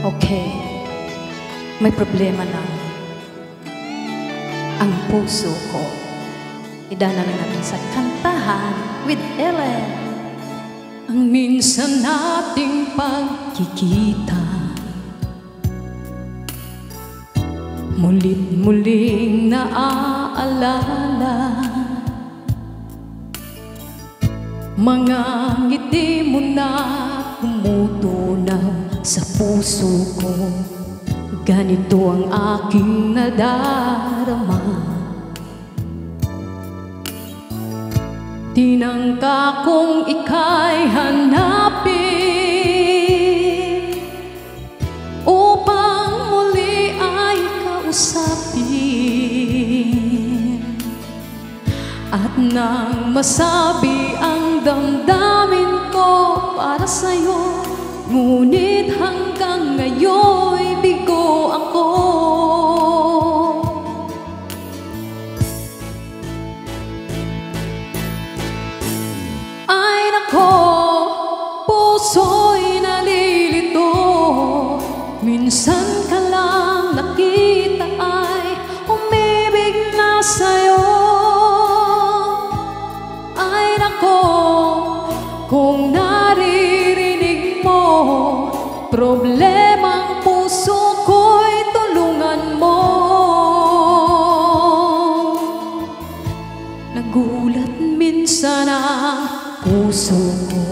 Okay, may problema na ang puso ko. Idana na natin sa kantahan with Ellen. Ang minsan nating pagkikita, mulit-muling naaalala. Mga ngiti mo na tumutunaw sa puso ko. Ganito ang aking nadarama. Tinangka kong ika'y hanapin upang muli ay kausapin. At nang masabi ang damdamin ko para sa'yo, ngunit hanggang ngayon'y bigo ako. Ay nako, puso'y nalilito. Minsan ka lang nakita ay umibig na sa'yo. Ay nako, kung naririnig mo problemang puso ko'y tulungan mo. Nagulat minsan ang puso ko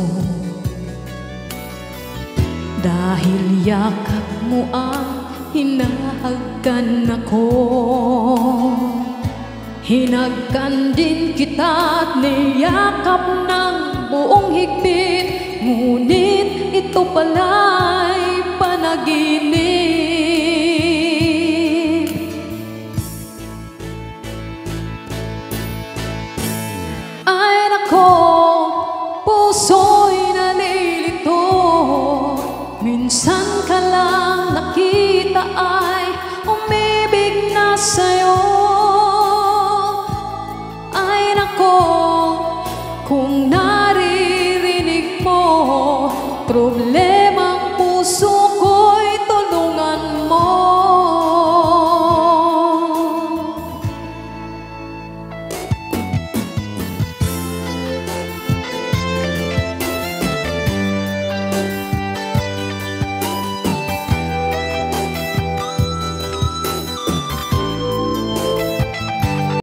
dahil yakap mo ang hinahagkan ako. Hinagkan din kita't niyakap ng buong higpit, ngunit ito pala'y panaginip. Ay nako, puso'y nalilito. Minsan ka lang nakita ay umibig na sa'yo. Ay nako, kung naririnig mo problema